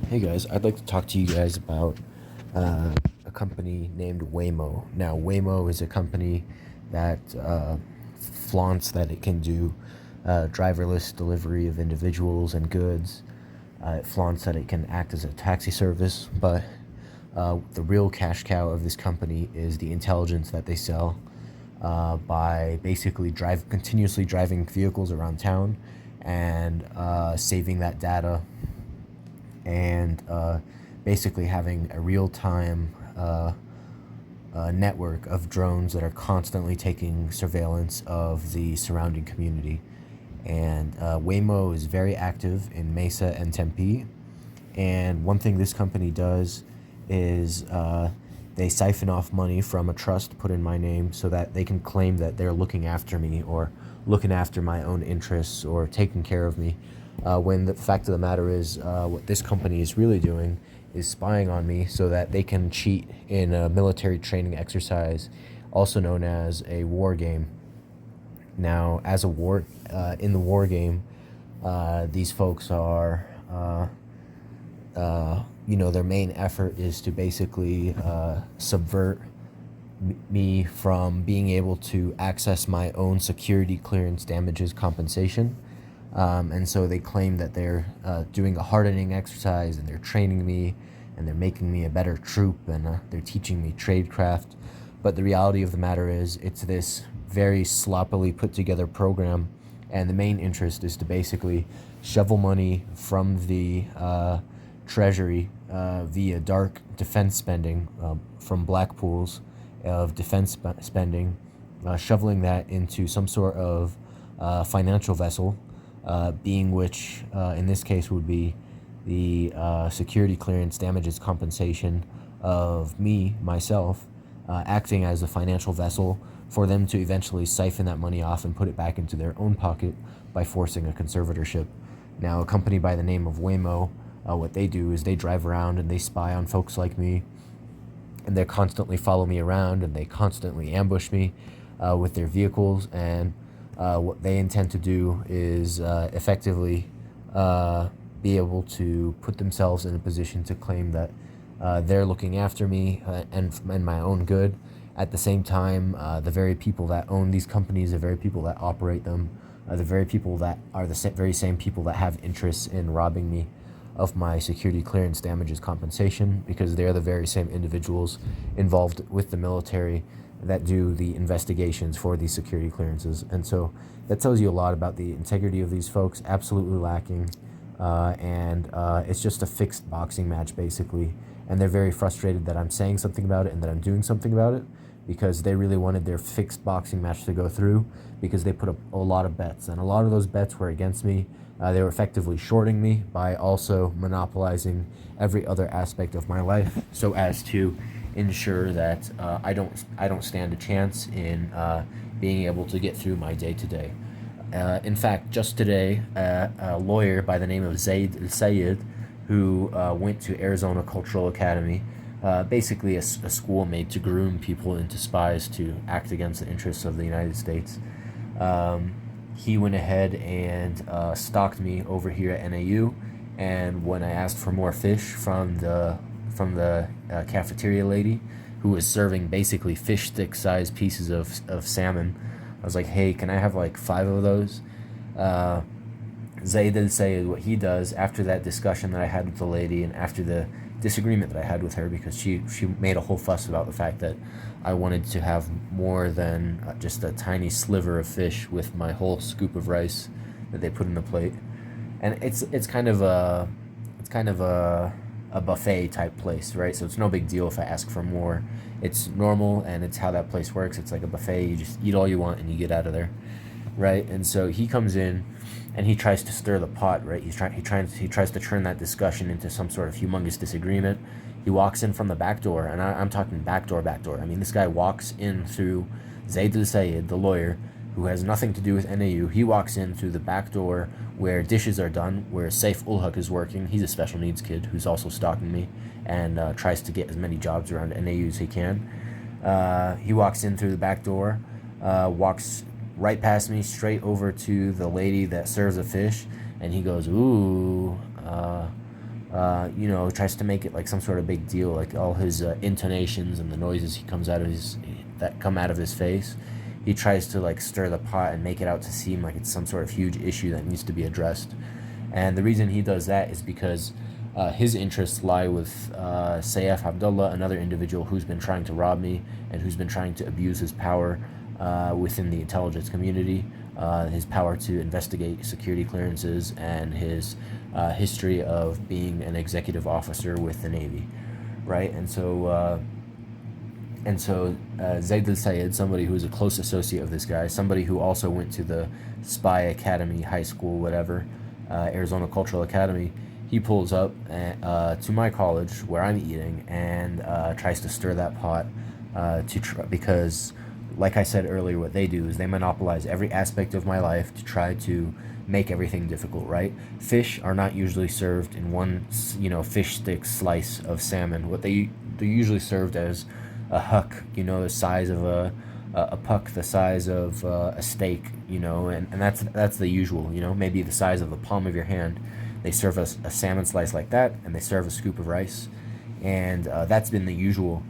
Hey guys, I'd like to talk to you guys about a company named Waymo. Now, Waymo is a company that flaunts that it can do driverless delivery of individuals and goods. It flaunts that it can act as a taxi service, but the real cash cow of this company is the intelligence that they sell by basically continuously driving vehicles around town and saving that data and basically having a real-time network of drones that are constantly taking surveillance of the surrounding community. And Waymo is very active in Mesa and Tempe. And one thing this company does is they siphon off money from a trust put in my name so that they can claim that they're looking after me or looking after my own interests or taking care of me. When the fact of the matter is, what this company is really doing is spying on me so that they can cheat in a military training exercise, also known as a war game. Now, in the war game, these folks are, their main effort is to basically subvert me from being able to access my own security clearance damages compensation. And so they claim that they're doing a hardening exercise and they're training me and they're making me a better troop and they're teaching me tradecraft. But the reality of the matter is it's this very sloppily put together program, and the main interest is to basically shovel money from the treasury via dark defense spending from black pools of defense spending, shoveling that into some sort of financial vessel, being which in this case would be the security clearance damages compensation of myself, acting as a financial vessel for them to eventually siphon that money off and put it back into their own pocket by forcing a conservatorship. Now, a company by the name of Waymo, what they do is they drive around and they spy on folks like me, and they constantly follow me around and they constantly ambush me with their vehicles. And what they intend to do is effectively be able to put themselves in a position to claim that they're looking after me and my own good. At the same time, the very people that own these companies, the very people that operate them, the very people that are the very same people that have interests in robbing me of my security clearance damages compensation, because they're the very same individuals involved with the military that do the investigations for these security clearances. And so that tells you a lot about the integrity of these folks. Absolutely lacking. And it's just a fixed boxing match, basically. And they're very frustrated that I'm saying something about it and that I'm doing something about it, because they really wanted their fixed boxing match to go through, because they put up a lot of bets. And a lot of those bets were against me. They were effectively shorting me by also monopolizing every other aspect of my life so as to ensure that I don't stand a chance in being able to get through my day-to-day. In fact, just today, a lawyer by the name of Zaid al-Sayed, who went to Arizona Cultural Academy, basically a school made to groom people into spies to act against the interests of the United States. He went ahead and stalked me over here at NAU, and when I asked for more fish from the cafeteria lady, who was serving basically fish stick sized pieces of salmon, I was like, hey, can I have like 5 of those? Zayd al-Sayed, what he does after that discussion that I had with the lady and after the disagreement that I had with her, because she made a whole fuss about the fact that I wanted to have more than just a tiny sliver of fish with my whole scoop of rice that they put in the plate. And it's kind of a buffet type place, right? So it's no big deal if I ask for more. It's normal, and it's how that place works. It's like a buffet. You just eat all you want and you get out of there, right? And so he comes in and he tries to stir the pot, right? He tries to turn that discussion into some sort of humongous disagreement. He walks in from the back door, and I'm talking back door. I mean, this guy walks in through Zayd al-Sayed, the lawyer, who has nothing to do with NAU. He walks in through the back door where dishes are done, where Saif Ul-Haq is working. He's a special needs kid who's also stalking me and tries to get as many jobs around NAU as he can. He walks in through the back door, walks right past me, straight over to the lady that serves the fish, and he goes, ooh, tries to make it like some sort of big deal, like all his intonations and the noises that come out of his face. He tries to like stir the pot and make it out to seem like it's some sort of huge issue that needs to be addressed. And the reason he does that is because his interests lie with Saif Abdullah, another individual who's been trying to rob me and who's been trying to abuse his power within the intelligence community, his power to investigate security clearances, and his history of being an executive officer with the Navy, right? And so Zaid al-Sayed, somebody who is a close associate of this guy, somebody who also went to the Spy Academy, high school, whatever, Arizona Cultural Academy, he pulls up to my college where I'm eating and tries to stir that pot because, like I said earlier, what they do is they monopolize every aspect of my life to try to make everything difficult, right? Fish are not usually served in one, fish stick slice of salmon. What they're usually served as a huck, the size of a puck, the size of a steak, and that's the usual, maybe the size of the palm of your hand. They serve a salmon slice like that, and they serve a scoop of rice, and that's been the usual.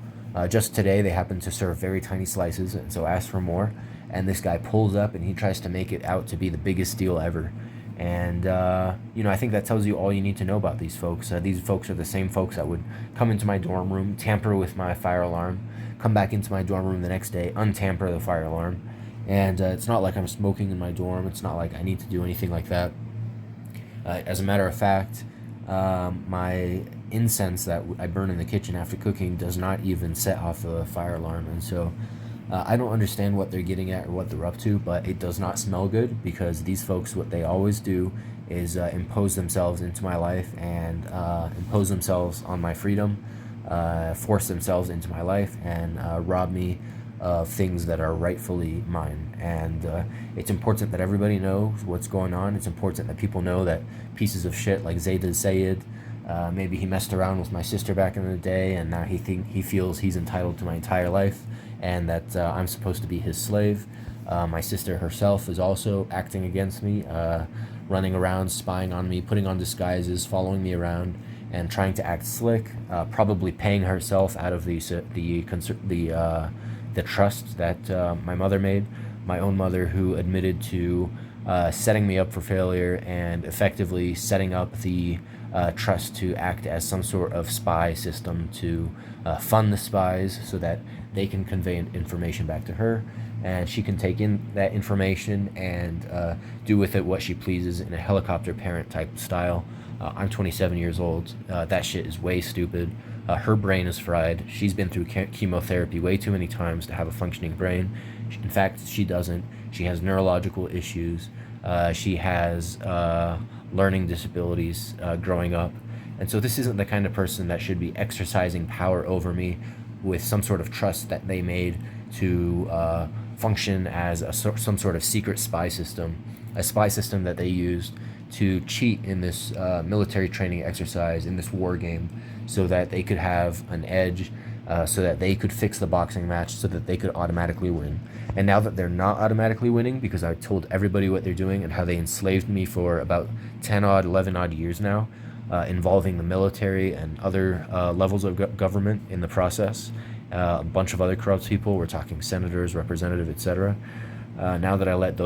Just today, they happen to serve very tiny slices, and so ask for more. And this guy pulls up, and he tries to make it out to be the biggest deal ever. And I think that tells you all you need to know about these folks. These folks are the same folks that would come into my dorm room, tamper with my fire alarm, come back into my dorm room the next day, untamper the fire alarm. And it's not like I'm smoking in my dorm. It's not like I need to do anything like that. As a matter of fact, my incense that I burn in the kitchen after cooking does not even set off the fire alarm. And so I don't understand what they're getting at or what they're up to, but it does not smell good, because these folks, what they always do is impose themselves into my life and impose themselves on my freedom, force themselves into my life, and rob me of things that are rightfully mine. And it's important that everybody knows what's going on. It's important that people know that pieces of shit like Zaid al-Sayed, maybe he messed around with my sister back in the day, and now he feels he's entitled to my entire life, and that I'm supposed to be his slave. My sister herself is also acting against me, running around, spying on me, putting on disguises, following me around, and trying to act slick, probably paying herself out of the trust that my mother made, my own mother, who admitted to setting me up for failure and effectively setting up the trust to act as some sort of spy system to fund the spies so that they can convey information back to her, and she can take in that information and do with it what she pleases in a helicopter parent type style. I'm 27 years old. That shit is way stupid. Her brain is fried. She's been through chemotherapy way too many times to have a functioning brain. In fact, she doesn't. She has neurological issues. She has learning disabilities growing up. And so this isn't the kind of person that should be exercising power over me with some sort of trust that they made to function as some sort of secret spy system, a spy system that they used to cheat in this military training exercise, in this war game, so that they could have an edge, so that they could fix the boxing match, so that they could automatically win. And now that they're not automatically winning, because I told everybody what they're doing and how they enslaved me for about 11 odd years now, involving the military and other levels of government in the process, a bunch of other corrupt people, we're talking senators, representatives, etc. Now that I let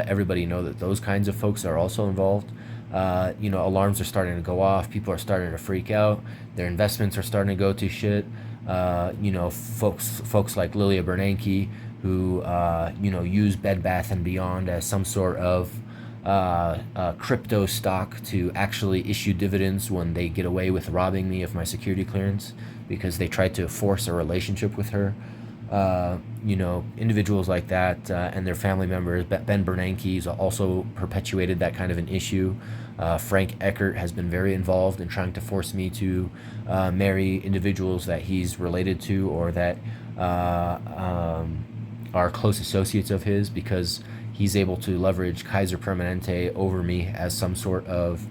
everybody know that those kinds of folks are also involved, alarms are starting to go off. People are starting to freak out. Their investments are starting to go to shit. Folks like Lilia Bernanke, who use Bed Bath and Beyond as some sort of crypto stock to actually issue dividends when they get away with robbing me of my security clearance because they tried to force a relationship with her. Individuals like that and their family members. Ben Bernanke's also perpetuated that kind of an issue. Frank Eckert has been very involved in trying to force me to marry individuals that he's related to or that are close associates of his, because he's able to leverage Kaiser Permanente over me as some sort of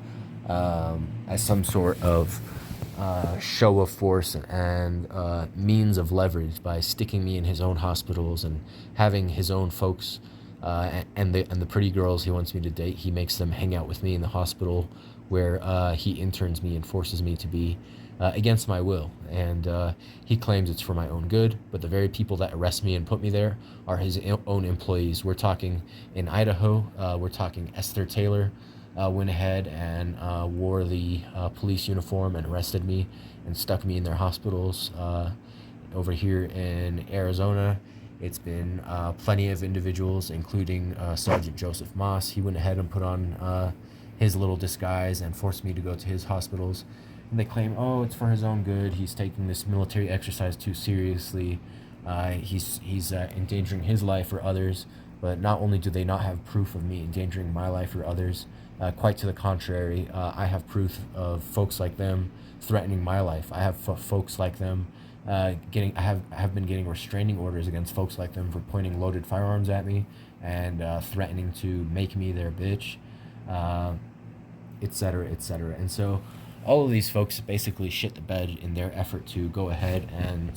show of force and means of leverage by sticking me in his own hospitals and having his own folks and the pretty girls he wants me to date. He makes them hang out with me in the hospital where he interns me and forces me to be against my will. And he claims it's for my own good, but the very people that arrest me and put me there are his own employees. We're talking in Idaho, we're talking Esther Taylor went ahead and wore the police uniform and arrested me and stuck me in their hospitals. Over here in Arizona, it's been plenty of individuals, including Sergeant Joseph Moss. He went ahead and put on his little disguise and forced me to go to his hospitals. And they claim, oh, it's for his own good. He's taking this military exercise too seriously. He's endangering his life or others. But not only do they not have proof of me endangering my life or others, quite to the contrary, I have proof of folks like them threatening my life. I have folks like them I have been getting restraining orders against folks like them for pointing loaded firearms at me and threatening to make me their bitch, etc., etc. And so all of these folks basically shit the bed in their effort to go ahead and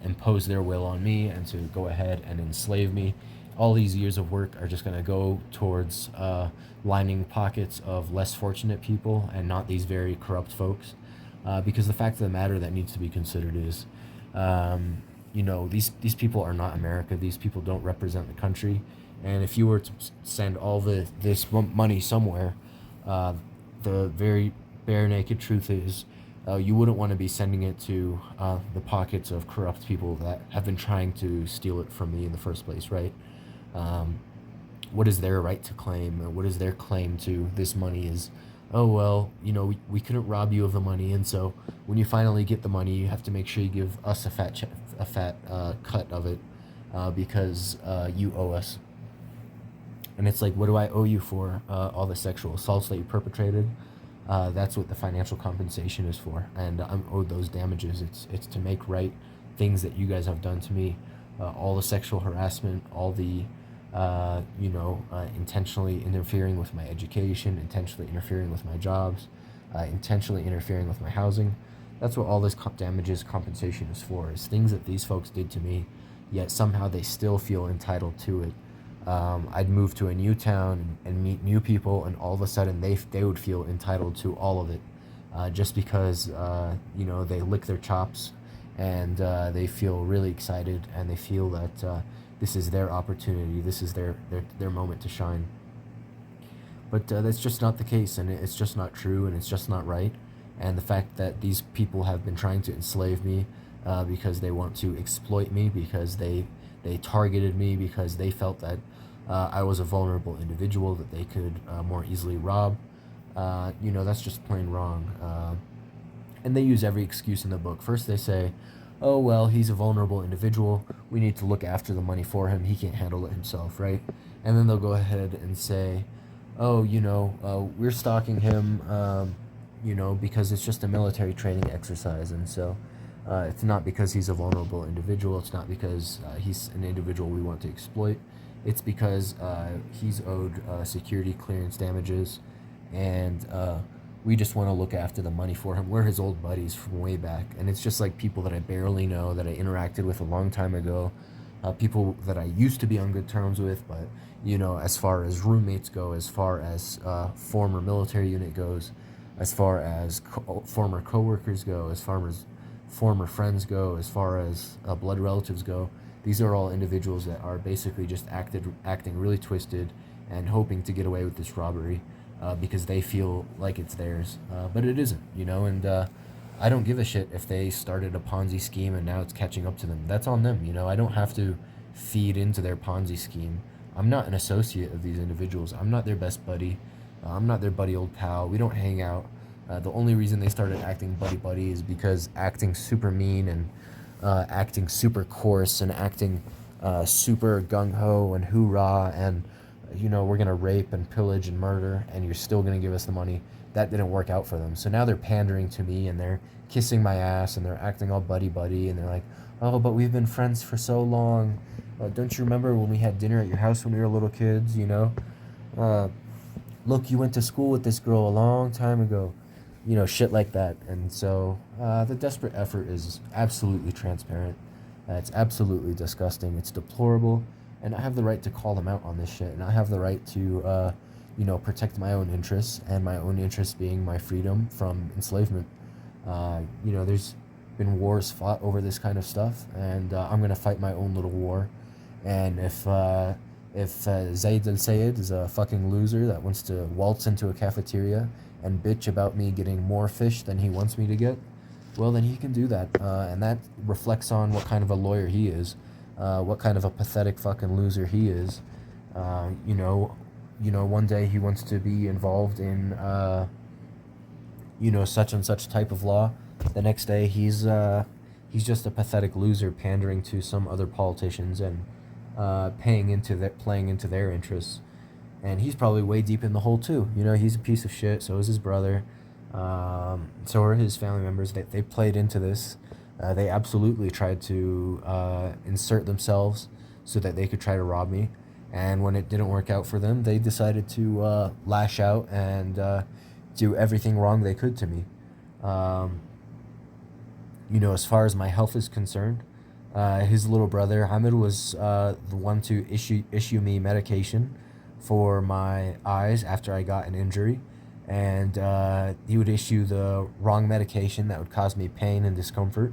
impose their will on me and to go ahead and enslave me. All these years of work are just going to go towards lining pockets of less fortunate people and not these very corrupt folks. Because the fact of the matter that needs to be considered is, these people are not America. These people don't represent the country. And if you were to send all this money somewhere, the very bare naked truth is you wouldn't want to be sending it to the pockets of corrupt people that have been trying to steal it from me in the first place, right? What is their right to claim? What is their claim to this money is, oh, well, we couldn't rob you of the money, and so when you finally get the money, you have to make sure you give us a fat cut of it because you owe us. And it's like, what do I owe you for all the sexual assaults that you perpetrated? That's what the financial compensation is for, and I'm owed those damages. It's to make right things that you guys have done to me, all the sexual harassment, all the intentionally interfering with my education, intentionally interfering with my jobs, intentionally interfering with my housing. That's what all this damages compensation is for, is things that these folks did to me, yet somehow they still feel entitled to it. I'd move to a new town and meet new people, and all of a sudden they would feel entitled to all of it, just because they lick their chops and they feel really excited and they feel that this is their opportunity, this is their moment to shine. But that's just not the case, and it's just not true, and it's just not right. And the fact that these people have been trying to enslave me because they want to exploit me, because they targeted me, because they felt that I was a vulnerable individual that they could more easily rob, that's just plain wrong. And they use every excuse in the book. First they say, oh, well, he's a vulnerable individual. We need to look after the money for him. He can't handle it himself, right? And then they'll go ahead and say, oh, we're stalking him, because it's just a military training exercise. And so it's not because he's a vulnerable individual. It's not because he's an individual we want to exploit. It's because he's owed security clearance damages, and we just want to look after the money for him. We're his old buddies from way back, and it's just like people that I barely know, that I interacted with a long time ago, people that I used to be on good terms with, but, as far as roommates go, as far as former military unit goes, as far as former coworkers go, as far as former friends go, as far as blood relatives go, these are all individuals that are basically just acting really twisted and hoping to get away with this robbery. Because they feel like it's theirs, but it isn't, and I don't give a shit if they started a Ponzi scheme and now it's catching up to them. That's on them, I don't have to feed into their Ponzi scheme. I'm not an associate of these individuals. I'm not their best buddy. I'm not their buddy old pal. We don't hang out. The only reason they started acting buddy-buddy is because acting super mean and acting super coarse and acting super gung-ho and hoorah and we're going to rape and pillage and murder, and you're still going to give us the money. That didn't work out for them. So now they're pandering to me, and they're kissing my ass, and they're acting all buddy-buddy, and they're like, oh, but we've been friends for so long. Don't you remember when we had dinner at your house when we were little kids, Look, you went to school with this girl a long time ago. Shit like that. And so the desperate effort is absolutely transparent. It's absolutely disgusting. It's deplorable. And I have the right to call them out on this shit, and I have the right to, protect my own interests, and my own interests being my freedom from enslavement. There's been wars fought over this kind of stuff, and I'm gonna fight my own little war. And if Zaid Al Sayed is a fucking loser that wants to waltz into a cafeteria and bitch about me getting more fish than he wants me to get, well, then he can do that. And that reflects on what kind of a lawyer he is, what kind of a pathetic fucking loser he is. One day he wants to be involved in, such and such type of law. The next day he's just a pathetic loser pandering to some other politicians and playing into their interests. And he's probably way deep in the hole too. He's a piece of shit. So is his brother. So are his family members. They played into this. They absolutely tried to insert themselves so that they could try to rob me. And when it didn't work out for them, they decided to lash out and do everything wrong they could to me. As far as my health is concerned, his little brother Hamid was the one to issue me medication for my eyes after I got an injury, and he would issue the wrong medication that would cause me pain and discomfort,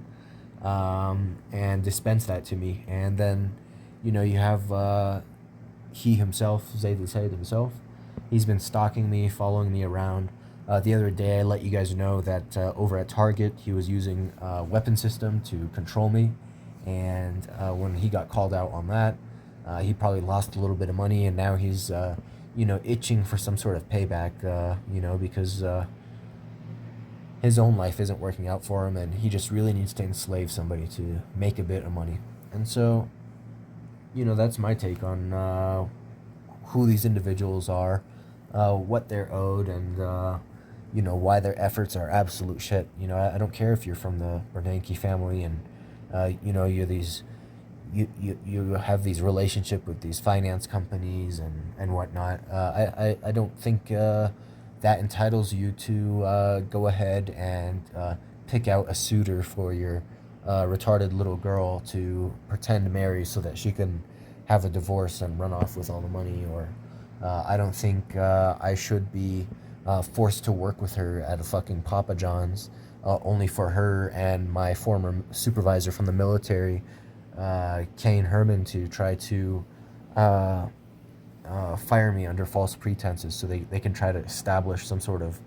and dispense that to me. And then, you have he himself, Zaid Al-Sayed himself. He's been stalking me, following me around. The other day, I let you guys know that over at Target, he was using a weapon system to control me. And when he got called out on that, he probably lost a little bit of money, and now he's, itching for some sort of payback, because his own life isn't working out for him, and he just really needs to enslave somebody to make a bit of money. And so, that's my take on who these individuals are, what they're owed, and why their efforts are absolute shit. I don't care if you're from the Bernanke family and you have these relationship with these finance companies and whatnot. I don't think that entitles you to go ahead and pick out a suitor for your retarded little girl to pretend to marry so that she can have a divorce and run off with all the money. Or I don't think I should be forced to work with her at a fucking Papa John's, only for her and my former supervisor from the military, Kane Herman, to try to fire me under false pretenses so they can try to establish some sort of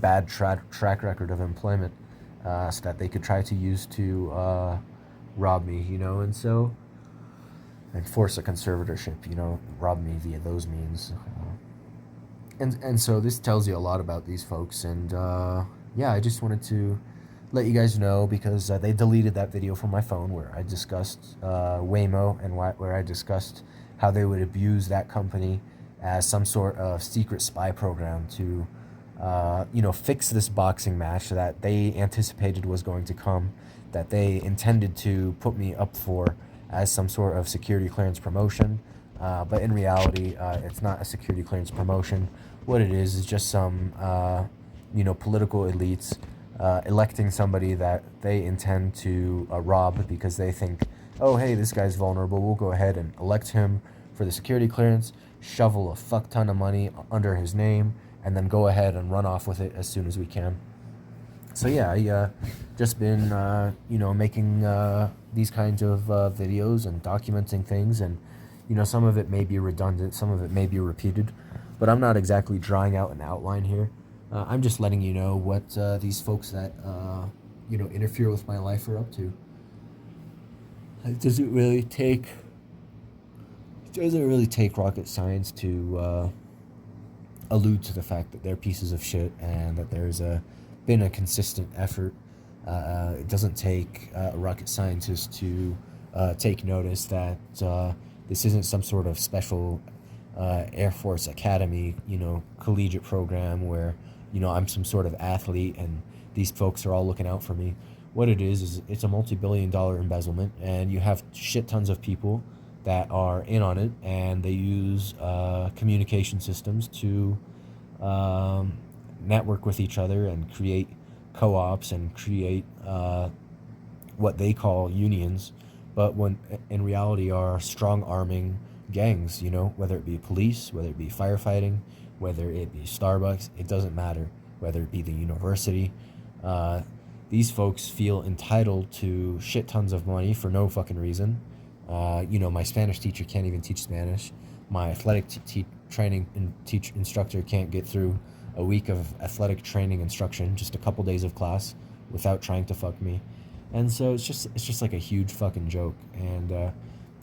bad track record of employment, so that they could try to use to rob me, and force a conservatorship, rob me via those means. And so this tells you a lot about these folks, and I just wanted to let you guys know, because they deleted that video from my phone where I discussed Waymo, and where I discussed how they would abuse that company as some sort of secret spy program to fix this boxing match that they anticipated was going to come, that they intended to put me up for as some sort of security clearance promotion. But in reality, it's not a security clearance promotion. What it is just some, political elites electing somebody that they intend to rob, because they think, oh, hey, this guy's vulnerable. We'll go ahead and elect him for the security clearance, shovel a fuck ton of money under his name, and then go ahead and run off with it as soon as we can. So I just been, making these kinds of videos and documenting things, and some of it may be redundant, some of it may be repeated, but I'm not exactly drawing out an outline here. I'm just letting you know what these folks that interfere with my life are up to. It doesn't really take rocket science to allude to the fact that they're pieces of shit, and that there's been a consistent effort. It doesn't take a rocket scientist to take notice that this isn't some sort of special Air Force Academy, collegiate program where, I'm some sort of athlete and these folks are all looking out for me. What it is it's a multi-billion-dollar embezzlement, and you have shit tons of people that are in on it, and they use communication systems to network with each other and create co-ops and create what they call unions, but when in reality are strong arming gangs, whether it be police, whether it be firefighting, whether it be Starbucks, it doesn't matter, whether it be the university. Uh, these folks feel entitled to shit tons of money for no fucking reason. My Spanish teacher can't even teach Spanish. My athletic training and teach instructor can't get through a week of athletic training instruction, just a couple days of class, without trying to fuck me. And so it's just like a huge fucking joke. And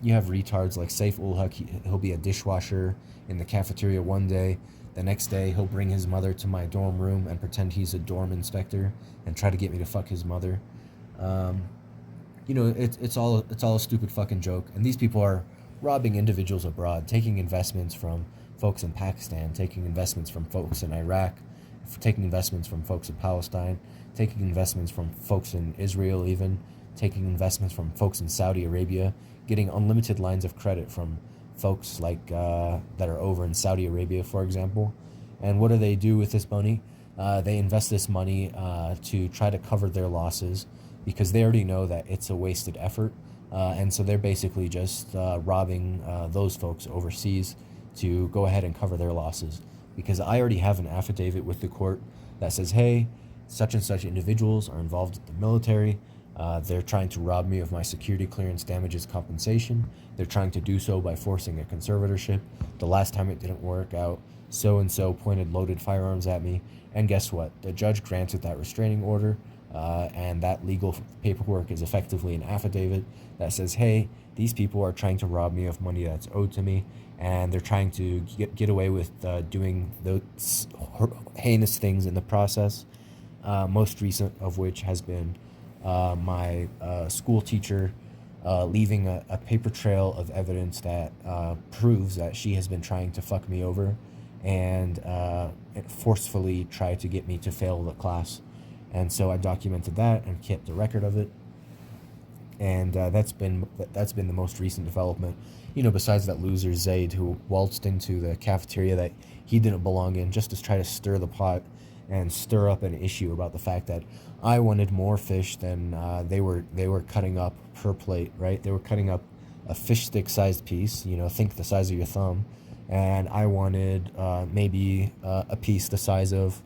you have retards like Saif Ul-Haq. He'll be a dishwasher in the cafeteria one day. The next day, he'll bring his mother to my dorm room and pretend he's a dorm inspector and try to get me to fuck his mother. Um, it's all a stupid fucking joke. And these people are robbing individuals abroad, taking investments from folks in Pakistan, taking investments from folks in Iraq, taking investments from folks in Palestine, taking investments from folks in Israel, even taking investments from folks in Saudi Arabia, getting unlimited lines of credit from folks like that are over in Saudi Arabia, for example. And what do they do with this money? They invest this money to try to cover their losses because they already know that it's a wasted effort. And so they're basically just robbing those folks overseas to go ahead and cover their losses. Because I already have an affidavit with the court that says, hey, such and such individuals are involved with the military. They're trying to rob me of my security clearance damages compensation. They're trying to do so by forcing a conservatorship. The last time it didn't work out, so-and-so pointed loaded firearms at me. And guess what? The judge granted that restraining order, and that legal paperwork is effectively an affidavit that says, hey, these people are trying to rob me of money that's owed to me, and they're trying to get away with doing those heinous things in the process, most recent of which has been my school teacher leaving a paper trail of evidence that proves that she has been trying to fuck me over and forcefully try to get me to fail the class. And so I documented that and kept a record of it. And that's been the most recent development. Besides that loser Zaid who waltzed into the cafeteria that he didn't belong in just to try to stir the pot and stir up an issue about the fact that I wanted more fish than they were cutting up per plate, right? They were cutting up a fish stick sized piece, think the size of your thumb, and I wanted maybe a piece the size of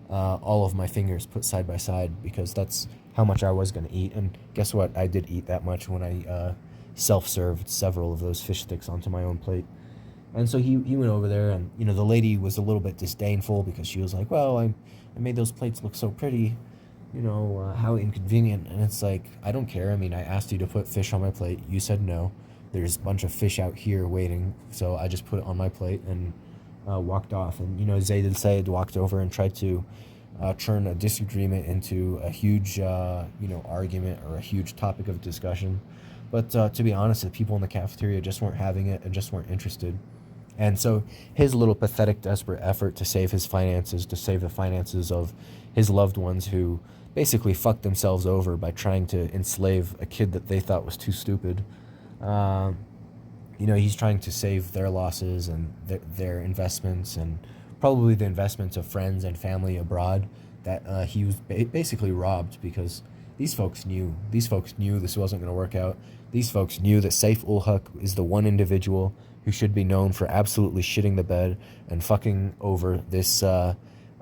all of my fingers put side by side because that's how much I was going to eat. And guess what? I did eat that much when I self-served several of those fish sticks onto my own plate. And so he went over there, and the lady was a little bit disdainful because she was like, well, I made those plates look so pretty, how inconvenient. And it's like, I don't care. I mean, I asked you to put fish on my plate. You said no. There's a bunch of fish out here waiting. So I just put it on my plate and walked off. And, Zaid al-Sayed walked over and tried to turn a disagreement into a huge, argument or a huge topic of discussion. But to be honest, the people in the cafeteria just weren't having it and just weren't interested. And so his little pathetic, desperate effort to save his finances, to save the finances of his loved ones who basically fucked themselves over by trying to enslave a kid that they thought was too stupid. He's trying to save their losses and their investments and probably the investments of friends and family abroad that he was basically robbed because these folks knew this wasn't going to work out. These folks knew that Saif Ul-Haq is the one individual who should be known for absolutely shitting the bed and fucking over this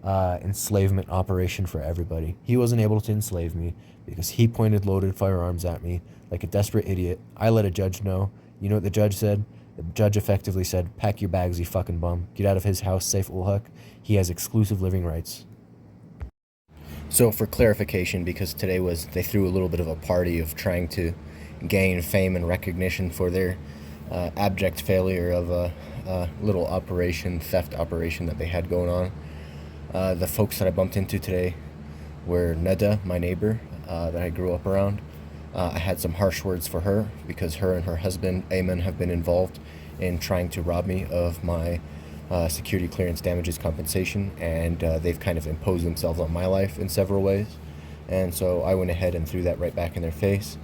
enslavement operation for everybody. He wasn't able to enslave me because he pointed loaded firearms at me like a desperate idiot. I let a judge know. You know what the judge said? The judge effectively said, pack your bags, you fucking bum. Get out of his house, Saif Ul-Haq. He has exclusive living rights. So for clarification, because today they threw a little bit of a party of trying to gain fame and recognition for their abject failure of a little theft operation that they had going on. The folks that I bumped into today were Neda, my neighbor that I grew up around. I had some harsh words for her because her and her husband, Ayman, have been involved in trying to rob me of my security clearance damages compensation, and they've kind of imposed themselves on my life in several ways. And so I went ahead and threw that right back in their face.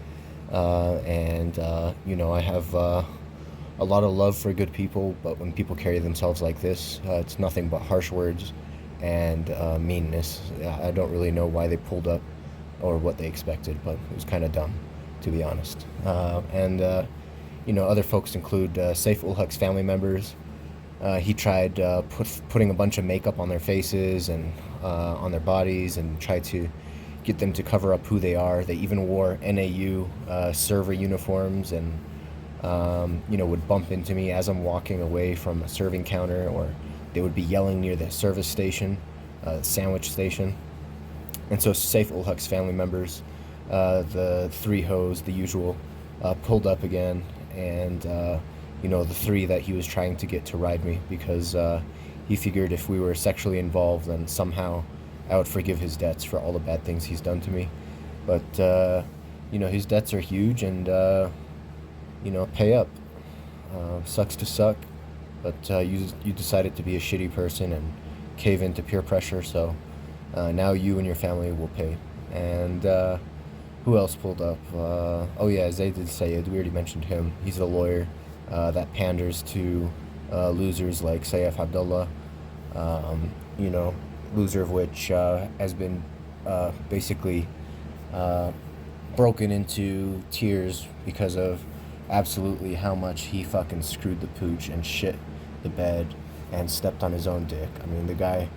I have a lot of love for good people, but when people carry themselves like this, it's nothing but harsh words and meanness. I don't really know why they pulled up or what they expected, but it was kind of dumb, to be honest. Other folks include Saif Ul-Haq's family members, He tried putting a bunch of makeup on their faces and on their bodies and tried to get them to cover up who they are. They even wore NAU server uniforms and would bump into me as I'm walking away from a serving counter, or they would be yelling near the service station, sandwich station. And so safe Ul-Haqs family members, the three hoes, the usual, pulled up again, and the three that he was trying to get to ride me, because he figured if we were sexually involved, then somehow I would forgive his debts for all the bad things he's done to me. But his debts are huge, and pay up. Sucks to suck, but you decided to be a shitty person and cave into peer pressure, so now you and your family will pay. And who else pulled up? Oh yeah, Zayd Sayed, we already mentioned him. He's a lawyer that panders to losers like Saif Abdullah, loser of which has been basically broken into tears because of absolutely how much he fucking screwed the pooch and shit the bed and stepped on his own dick. I mean, the guy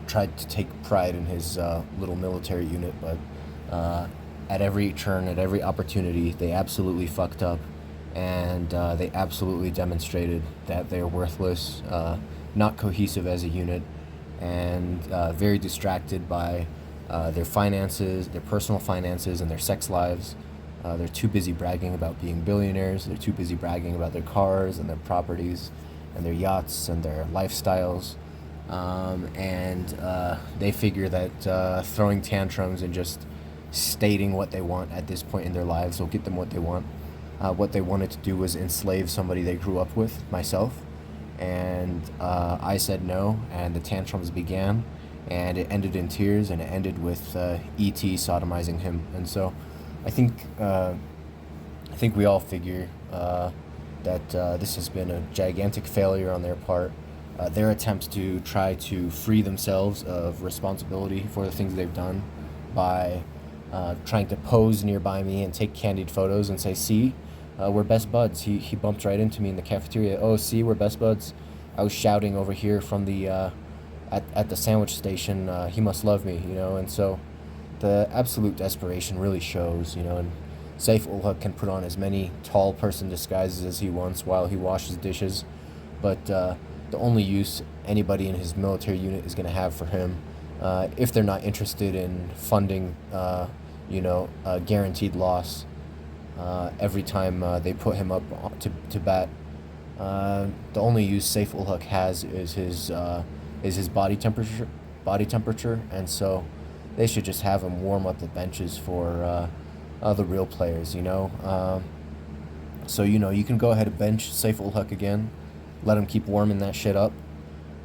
tried to take pride in his little military unit, but at every turn, at every opportunity, they absolutely fucked up, and they absolutely demonstrated that they're worthless, not cohesive as a unit, and very distracted by their finances, their personal finances, and their sex lives. They're too busy bragging about being billionaires. They're too busy bragging about their cars and their properties and their yachts and their lifestyles. And they figure that throwing tantrums and just stating what they want at this point in their lives will get them what they want. What they wanted to do was enslave somebody they grew up with, myself. And I said no, and the tantrums began, and it ended in tears, and it ended with E.T. sodomizing him. And so I think we all figure that this has been a gigantic failure on their part. Their attempts to try to free themselves of responsibility for the things they've done by trying to pose nearby me and take candid photos and say, see, we're best buds. He bumped right into me in the cafeteria. Oh, see, we're best buds. I was shouting over here from the at the sandwich station, he must love me, and so the absolute desperation really shows, and Saif Ul-Haq can put on as many tall person disguises as he wants while he washes dishes, but the only use anybody in his military unit is going to have for him, if they're not interested in funding, a guaranteed loss every time they put him up to bat, the only use Saif Ul-Haq has is his body temperature, and so they should just have him warm up the benches for the real players, So, you can go ahead and bench Saif Ul-Haq again, let him keep warming that shit up,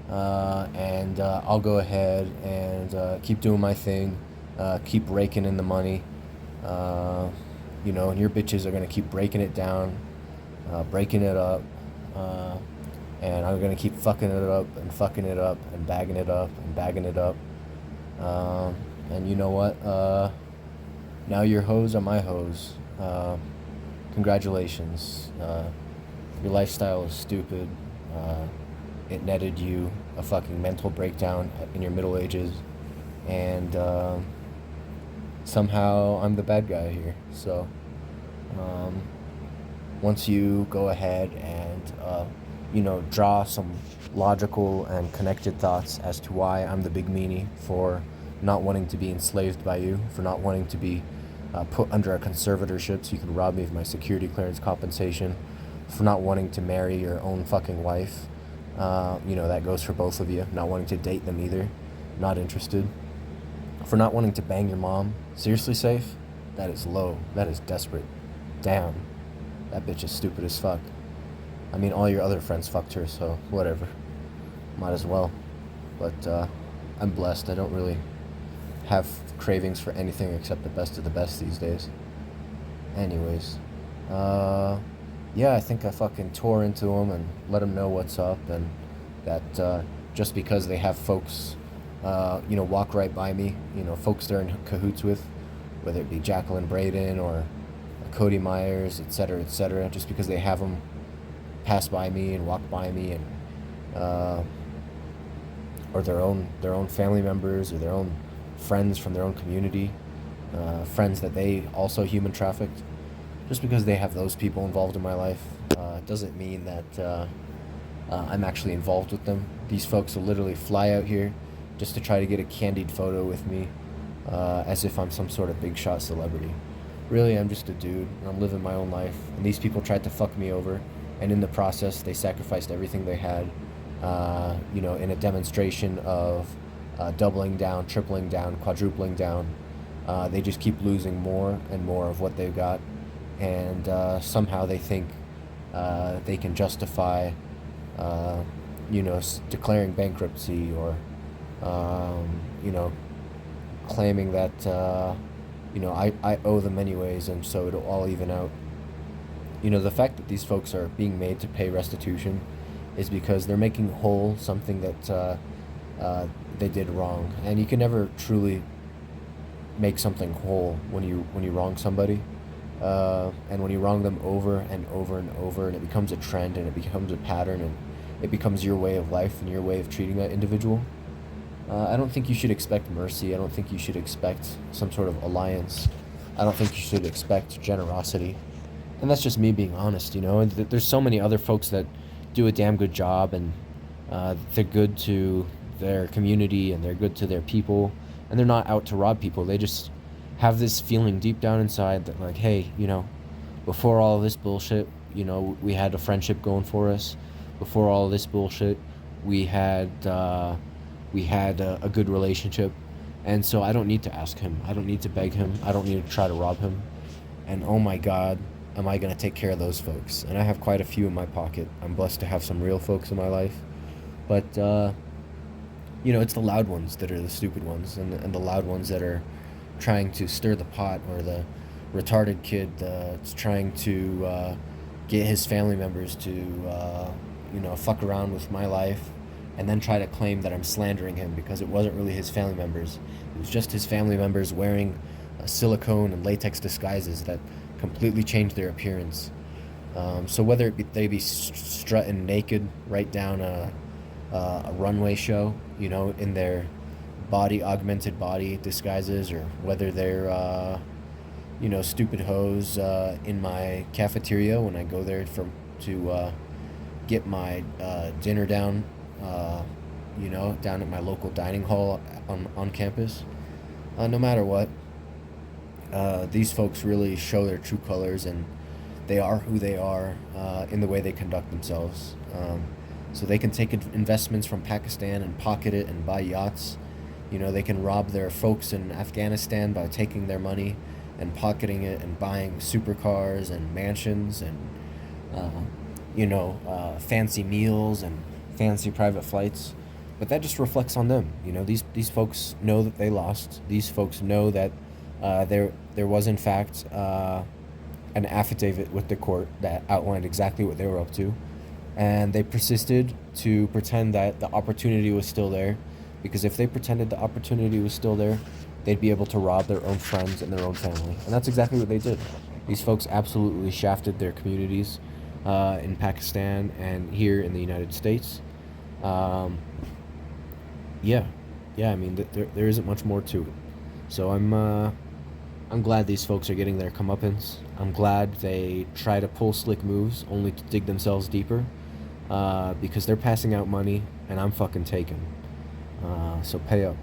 and I'll go ahead and keep doing my thing, keep raking in the money, and your bitches are going to keep breaking it down, breaking it up, and I'm going to keep fucking it up and fucking it up and bagging it up and bagging it up. And you know what? Now your hoes are my hoes. Congratulations. Your lifestyle is stupid. It netted you a fucking mental breakdown in your middle ages. And somehow I'm the bad guy here. So once you go ahead and, draw some logical and connected thoughts as to why I'm the big meanie for not wanting to be enslaved by you, for not wanting to be put under a conservatorship so you can rob me of my security clearance compensation, for not wanting to marry your own fucking wife, that goes for both of you, not wanting to date them either, not interested, for not wanting to bang your mom. Seriously, Safe? That is low. That is desperate. Damn. That bitch is stupid as fuck. I mean, all your other friends fucked her, so whatever. Might as well. But I'm blessed. I don't really have cravings for anything except the best of the best these days. Anyways, I think I fucking tore into them and let them know what's up, and that just because they have folks, walk right by me, folks they're in cahoots with, whether it be Jacqueline Braden or Cody Myers, etc., just because they have them pass by me and walk by me, and or their own family members or their own friends from their own community, friends that they also human trafficked. Just because they have those people involved in my life doesn't mean that I'm actually involved with them. These folks will literally fly out here just to try to get a candied photo with me, as if I'm some sort of big shot celebrity. Really, I'm just a dude, and I'm living my own life, and these people tried to fuck me over, and in the process, they sacrificed everything they had, in a demonstration of doubling down, tripling down, quadrupling down. They just keep losing more and more of what they've got, and somehow they think they can justify, declaring bankruptcy, or, claiming that, I owe them anyways, and so it'll all even out. The fact that these folks are being made to pay restitution is because they're making whole something that they did wrong, and you can never truly make something whole when you wrong somebody, and when you wrong them over and over and over, and it becomes a trend, and it becomes a pattern, and it becomes your way of life and your way of treating that individual. I don't think you should expect mercy. I don't think you should expect some sort of alliance. I don't think you should expect generosity. And that's just me being honest, And there's so many other folks that do a damn good job, and they're good to their community, and they're good to their people, and they're not out to rob people. They just have this feeling deep down inside that, like, hey, before all of this bullshit, we had a friendship going for us. Before all of this bullshit, we had a good relationship, and so I don't need to ask him. I don't need to beg him. I don't need to try to rob him. And oh my God, am I going to take care of those folks? And I have quite a few in my pocket. I'm blessed to have some real folks in my life. But, it's the loud ones that are the stupid ones, and the loud ones that are trying to stir the pot, or the retarded kid that's trying to get his family members to, fuck around with my life, and then try to claim that I'm slandering him because it wasn't really his family members. It was just his family members wearing silicone and latex disguises that completely changed their appearance. So whether they be strutting naked right down a runway show, in their augmented body disguises, or whether they're, stupid hoes in my cafeteria when I go there to get my dinner down, down at my local dining hall on campus. No matter what, these folks really show their true colors, and they are who they are in the way they conduct themselves. So they can take investments from Pakistan and pocket it and buy yachts. They can rob their folks in Afghanistan by taking their money and pocketing it and buying supercars and mansions and, fancy meals and fancy private flights. But that just reflects on them. These folks know that they lost. These folks know that there was, in fact, an affidavit with the court that outlined exactly what they were up to. And they persisted to pretend that the opportunity was still there, because if they pretended the opportunity was still there, they'd be able to rob their own friends and their own family. And that's exactly what they did. These folks absolutely shafted their communities in Pakistan and here in the United States. There isn't much more to it. So I'm glad these folks are getting their comeuppance. I'm glad they try to pull slick moves only to dig themselves deeper, because they're passing out money and I'm fucking taking. So pay up.